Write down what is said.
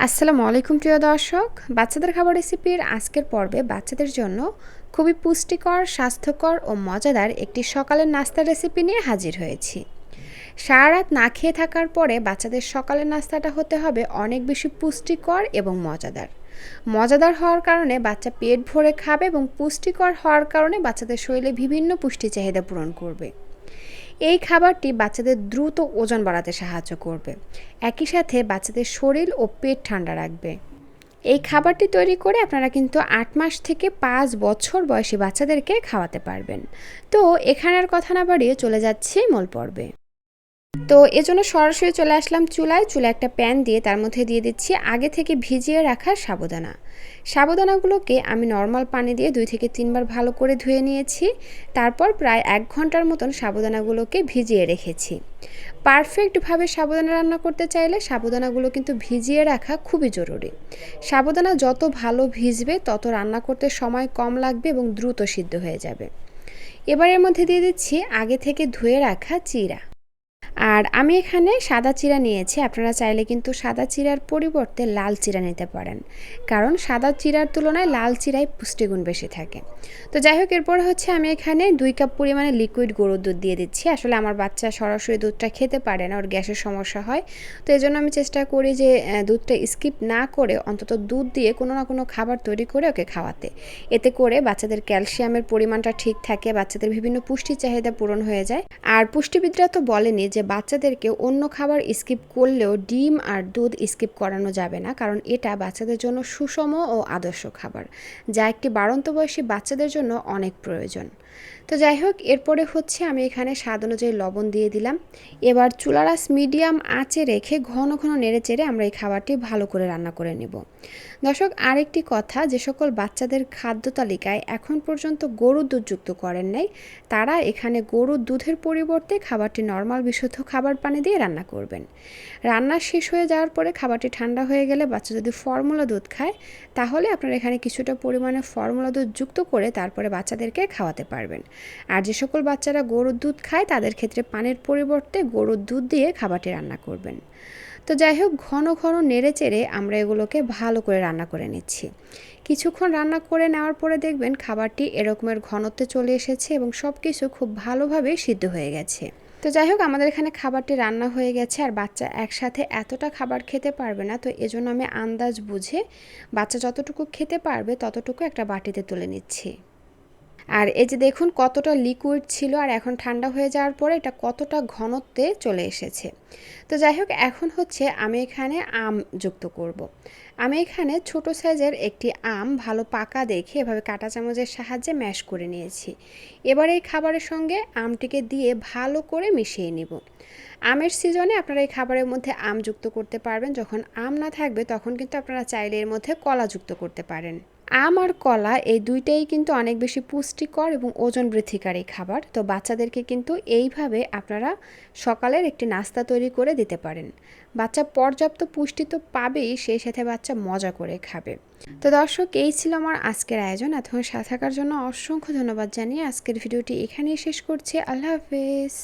আসসালামু আলাইকুম প্রিয় দর্শক, বাচ্চাদের খাবার রেসিপির আজকের পর্বে বাচ্চাদের জন্য খুবই পুষ্টিকর, স্বাস্থ্যকর ও মজাদার একটি সকালের নাস্তার রেসিপি নিয়ে হাজির হয়েছি। সারা রাত না খেয়ে থাকার পরে বাচ্চাদের সকালের নাস্তাটা হতে হবে অনেক বেশি পুষ্টিকর এবং মজাদার। মজাদার হওয়ার কারণে বাচ্চা পেট ভরে খাবে এবং পুষ্টিকর হওয়ার কারণে বাচ্চাদের শরীরে বিভিন্ন পুষ্টি চাহিদা পূরণ করবে। এই খাবারটি বাচ্চাদের দ্রুত ওজন বাড়াতে সাহায্য করবে, একই সাথে বাচ্চাদের শরীর ও পেট ঠান্ডা রাখবে। এই খাবারটি তৈরি করে আপনারা কিন্তু ৮ মাস থেকে ৫ বছর বয়সী বাচ্চাদেরকে খাওয়াতে পারবেন। তো এখানের কথা না বাড়িয়ে চলে যাচ্ছি মূল পর্বে। তো এজন্য সরাসরি চলে আসলাম চুলায় একটা প্যান দিয়ে তার মধ্যে দিয়ে দিচ্ছি আগে থেকে ভিজিয়ে রাখা সাবুদানা। সাবুদানাগুলোকে আমি নর্মাল পানি দিয়ে ২ থেকে ৩ বার ভালো করে ধুয়ে নিয়েছি। তারপর প্রায় ১ ঘন্টার মতন সাবুদানাগুলোকে ভিজিয়ে রেখেছি। পারফেক্টভাবে সাবুদানা রান্না করতে চাইলে সাবুদানাগুলো কিন্তু ভিজিয়ে রাখা খুবই জরুরি। সাবুদানা যত ভালো ভিজবে তত রান্না করতে সময় কম লাগবে এবং দ্রুত সিদ্ধ হয়ে যাবে। এবার এর মধ্যে দিয়ে দিচ্ছি আগে থেকে ধুয়ে রাখা চিড়া। আর আমি এখানে সাদা চিড়া নিয়েছি, আপনারা চাইলে কিন্তু সাদা চিড়ার পরিবর্তে লাল চিড়া নিতে পারেন, কারণ সাদা চিড়ার তুলনায় লাল চিড়ায় পুষ্টিগুণ বেশি থাকে। তো যাই হোক, এরপর হচ্ছে আমি এখানে ২ কাপ পরিমাণে লিকুইড গরুর দুধ দিয়ে দিচ্ছি। আসলে আমার বাচ্চা সরাসরি দুধটা খেতে পারে না, ওর গ্যাসের সমস্যা হয়। তো এই জন্য আমি চেষ্টা করি যে দুধটা স্কিপ না করে অন্তত দুধ দিয়ে কোনো না কোনো খাবার তৈরি করে ওকে খাওয়াতে। এতে করে বাচ্চাদের ক্যালসিয়ামের পরিমাণটা ঠিক থাকে, বাচ্চাদের বিভিন্ন পুষ্টি চাহিদা পূরণ হয়ে যায়। আর পুষ্টিবিদরা তো বলেনি যে বাচ্চাদেরকে অন্য খাবার স্কিপ করলেও ডিম আর দুধ স্কিপ করানো যাবে না, কারণ এটা বাচ্চাদের জন্য সুষম ও আদর্শ খাবার, যা একটি বাড়ন্ত বয়সী বাচ্চাদের জন্য অনেক প্রয়োজন। তো যাই হোক, এরপরে হচ্ছে আমি এখানে স্বাদ অনুযায়ী লবণ দিয়ে দিলাম। এবার চুলার আঁচ মিডিয়াম আঁচে রেখে ঘন ঘন নেড়ে চেড়ে আমরা এই খাবারটি ভালো করে রান্না করে নেব। দর্শক, আরেকটি কথা, যে সকল বাচ্চাদের খাদ্য তালিকায় এখন পর্যন্ত গরুর দুধ যুক্ত করেন নাই, তারা এখানে গরুর দুধের পরিবর্তে খাবারটি নর্মাল বিশুদ্ধ খাবার পানি দিয়ে রান্না করবেন। রান্না শেষ হয়ে যাওয়ার পরে খাবারটি ঠান্ডা হয়ে গেলে বাচ্চা যদি ফর্মুলা দুধ খায়, তাহলে আপনারা এখানে কিছুটা পরিমাণে ফর্মুলা দুধ যুক্ত করে তারপরে বাচ্চাদেরকে খাওয়াতে পারবেন। আর যে সকল বাচ্চারা গরুর দুধ খায় তাদের ক্ষেত্রে পানির পরিবর্তে গরুর দুধ দিয়ে খাবারটি রান্না করবেন। তো যাই হোক, ঘন ঘন নেড়ে চেড়ে আমরা এগুলোকে ভালো করে রান্না করে নিচ্ছি। কিছুক্ষণ রান্না করে নেওয়ার পরে দেখবেন খাবারটি এরকমের ঘনত্বে চলে এসেছে এবং সব কিছু খুব ভালোভাবে সিদ্ধ হয়ে গেছে। তো যাই হোক, আমাদের এখানে খাবারটি রান্না হয়ে গেছে। আর বাচ্চা একসাথে এতটা খাবার খেতে পারবে না, তো এজন্য আমি আন্দাজ বুঝে বাচ্চা যতটুকু খেতে পারবে ততটুকু একটা বাটিতে তুলে নিচ্ছি। আর এই যে দেখুন কতটা লিকুইড ছিল, আর এখন ঠান্ডা হয়ে যাওয়ার পরে এটা কতটা ঘনত্বে চলে এসেছে। তো যাই হোক, এখন হচ্ছে আমি এখানে আম যুক্ত করব। আমি এখানে ছোট সাইজের একটি আম ভালো পাকা দেখে এভাবে কাঁটা চামচের সাহায্যে ম্যাশ করে নিয়েছি। এবার এই খাবারের সঙ্গে আমটিকে দিয়ে ভালো করে মিশিয়ে নিব। আমের সিজনে আপনারা এই খাবারের মধ্যে আম যুক্ত করতে পারবেন, যখন আম না থাকবে তখন কিন্তু আপনারা চাইলে এর মধ্যে কলা যুক্ত করতে পারেন। আম আর কলা এই দুইটাই কিন্তু অনেক বেশি পুষ্টিকর এবং ওজন বৃদ্ধিকারী খাবার। তো বাচ্চাদেরকে কিন্তু এইভাবে আপনারা সকালের একটি নাস্তা তৈরি করে দিতে পারেন। বাচ্চা পর্যাপ্ত পুষ্টি তো পাবেই, সেই সাথে বাচ্চা মজা করে খাবে। তো দর্শক, এই ছিল আমার আজকের আয়োজন। এতক্ষণ সাথে থাকার জন্য অসংখ্য ধন্যবাদ জানিয়ে আজকের ভিডিওটি এখানেই শেষ করছি। আল্লাহ হাফেজ।